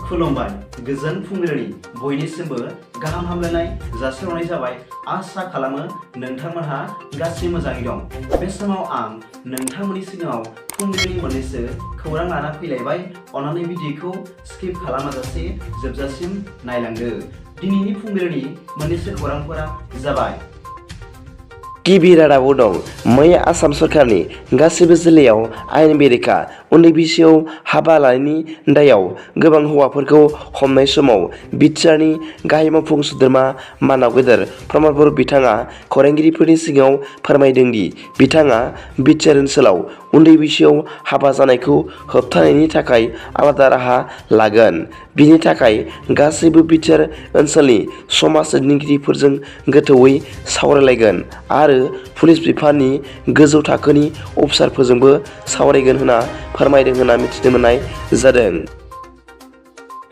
खुलुमबाय गोजोन फुंबिलिनि बयनिसिमबो गाहाम हामलायनाय जासिहरनाय जाबाय। आसा खालामो नोंथांमोनहा गासै मोजाङै दं। बे समाव आं नोंथांमोननि सिगाङाव फुंबिलिनि मोननैसो खौरां लाना फैलायबाय। अन्नानै भिडिअखौ स्किप खालामाजासे जोबजासिम नायलांदो। दिनैनि फुंबिलिनि मोननैसो खौरांफोरा जाबाय। गिबि रादाबाव दं। मैया आसाम सरकारनि गासैबो जिल्लायाव आयेन बेरेखा उन्दै बैसोआव हाबा लानायनि दायाव गोबां हौवाफोरखौ हमनाय समाव बिटिआरनि गाहाय मावफुं सोद्रोमा मानाव गेदेर प्रमद बर' बिथाङा खौरांगिरिफोरनि सिगाङाव फोरमायदों दि बिथाङा बिटिआर ओनसोलाव उन्दै बैसोआव हाबा जानायखौ होबथानायनि थाखाय आलादा राहा लागोन। बिनि थाखाय गासैबो बिटिआर ओनसोलनि समाज दैदेनगिरिफोरजों गोथौवै सावरायलायगोन आरो पुलिस बिफाननि गोजौ थाखोनि अफिसारफोरजोंबो सावरायगोन होनना फोरमायदों होनना मिथिनो मोननाय जादों।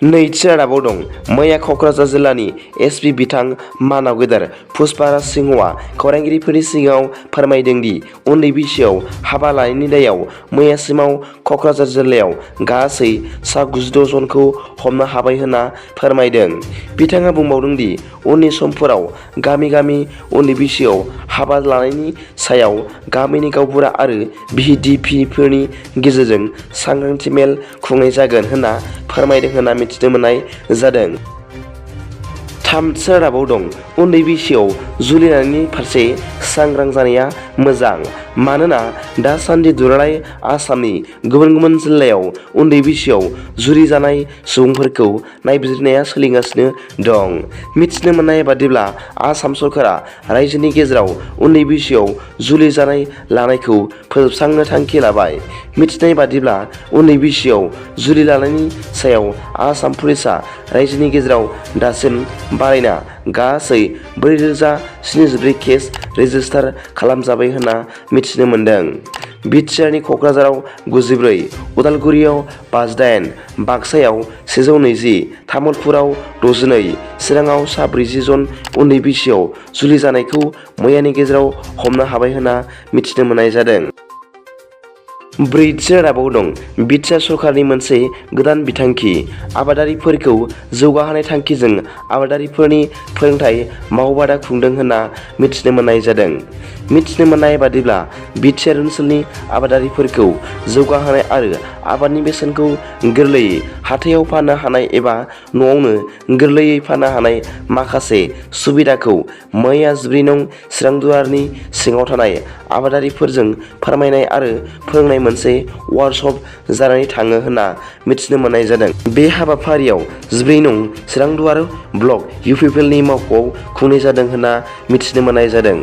नैथि रादाबाव दं। मैया क'क्राझार जिल्लानि एसपि बिथां मानाव गेदेर पुष्पाराज सिंहआ खौरांगिरिफोरनि सिगाङाव फोरमायदों दि उन्दै बैसोआव हाबा लानायनि दायाव मैयासिमाव क'क्राझार जिल्लायाव गासै सा 96 जनखौ हमनो हाबाय होनना फोरमायदों। बिथाङा बुंबावदों दि उननि समफोराव गामि गामि उन्दै बैसोआव हाबा लानायनि सायाव गामिनि गावबुरा आरो भिडिपिफोरनि गेजेरजों सांग्रांथि मेल खुंनाय जागोन होनना फोरमायदों होनना मिथिनो मोननाय जादों। थामथि रादाबाव दं। उन्दै बैसोआव जुलि लानायनि फारसे सांग्रां जानाया मोजां, मानोना दासान्दि दुलाराय आसामनि गुबुन गुबुन जिल्लायाव उन्दै बैसोआव जुलि जानाय सुबुंफोरखौ नायबिजिरनाया सोलिगासिनो दं। मिथिनो मोननाय बादिब्ला आसाम सरकारा रायजोनि गेजेराव उन्दै बैसोआव जुलि जानाय लानायखौ फोजोबस्रांनो थांखि लाबाय। मिथिनाय बादिब्ला उन्दै बैसोआव जुलि लानायनि सायाव आसाम पुलिसआ रायजोनि गेजेराव दासिम बारायना गासै 4074 केस रेजिस्टार खालामजाबाय होनना मिथिनो मोनदों। बिटिआरनि क'क्राझाराव 94, उदालगुरियाव 58, बाक्सायाव 120, तामुलपुराव 62, चिराङाव सा 40 जन उन्दै बैसोआव जुलि जानायखौ मैयानि गेजेराव हमनो हाबाय होनना मिथिनो मोननाय जादों। ब्रैथि रादाबाव दं। बिटिआर सरकारनि मोनसे गोदान बिथांखि आबादारिफोरखौ जौगाहोनाय थांखिजों आबादारिफोरनि फोरोंथाय मावबादा खुंदों होनना मिथिनो मोननाय जादों। मिथिनो मोननाय बादिब्ला बिटिआर ओनसोलनि आबादारिफोरखौ जौगाहोनाय आरो आबादनि बेसेनखौ गोरलैयै हाथायाव फाननो हानाय एबा न'आवनो गोरलैयै फाननो हानाय माखासे सुबिदाखौ मैया 14 नं चिरांदुवारनि सिङाव थानाय आबादारिफोरजों फोरमायनाय आरो फोरोंनाय मोनसे वार्कशप जानानै थाङो होनना मिथिनो मोननाय जादों। बे हाबाफारियाव 14 नं चिरांदुवार ब्लक इउपिपिएलनि मावख'आव खुंनाय जादों होनना मिथिनो मोननाय जादों।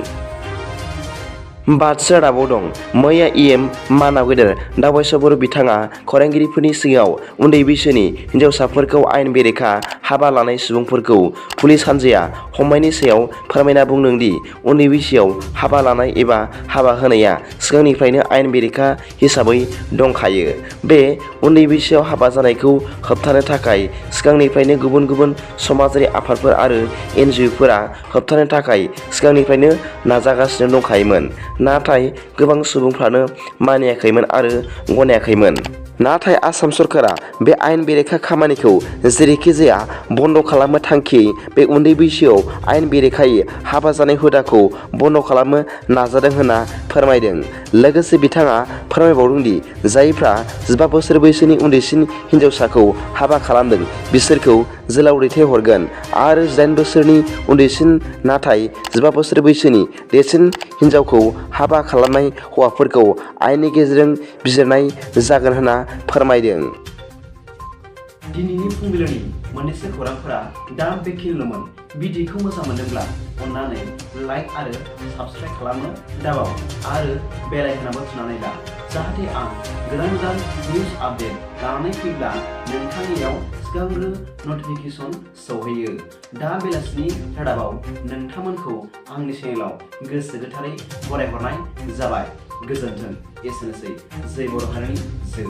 बाथि रादाबाव दं। मैया इएम मानाव गेदेर दावबायसा बर' बिथाङा खौरांगिरिफोरनि सिगाङाव उन्दै बैसोनि हिनजावसाफोरखौ आयेन बेरेखा हाबा लानाय सुबुंफोरखौ पुलिस हान्जाया हमनायनि सायाव फोरमायना बुंदों दि उन्दै बैसोआव हाबा लानाय एबा हाबा होनाया सिगांनिफ्रायनो आयेन बेरेखा हिसाबै दंखायो। बे उन्दै बैसोआव हाबा जानायखौ होबथानो थाखाय सिगांनिफ्रायनो गुबुन गुबुन समाजारि आफादफोर आरो एनजिअ'फोरा होबथानो थाखाय सिगांनिफ्रायनो नाजागासिनो दंखायोमोन, नाथाय गोबां सुबुंफ्रानो मानियाखैमोन आरो गनायाखैमोन। नाथाय आसाम सरकारा बे आयेन बेरेखा खामानिखौ जेरैखि जाया बन्द खालामनो थांखियै बे उन्दै बैसोआव आयेन बेरेखायै हाबा जानाय हुदाखौ बन्द खालामनो नाजादों होनना फोरमायदों। लोगोसे बिथाङा फोरमायबावदों दि जायफ्रा 15 बोसोर बैसोनि उन्दैसिन हिनजावसाखौ हाबा खालामदों बिसोरखौ जेलाव दैथायहरगोन आरो 18 बोसोरनि उन्दैसिन नाथाय 15 बोसोर बैसोनि देरसिन हिनजावखौ हाबा खालामनाय हौवाफोरखौ आयेननि गेजेरजों बिजिरनाय जागोन होनना फोरमायदों। दिनैनि फुंबिलिनि मोननैसो खौरांफोरा दा बेखिनिल'मोन। भिडिअखौ मोजां मोनदोंब्ला अन्नानै लाइक आरो साबस्क्राइब खालामनो दाबाव आरो बेल आइकनआबो थुनानै ला, जाहाथे आं गोदान गोदान निउज आपडेट लानानै फैब्ला नोंथांनियाव सिगांग्रो नटिफिकेसन सौहैयो। दा बेलासिनि रादाबाव नोंथांमोनखौ आंनि चेनेलाव गोसो गोथारै बरायहरनाय जाबाय। गोजोन्थों। एसेनोसै। जय बर' हारिनि जय।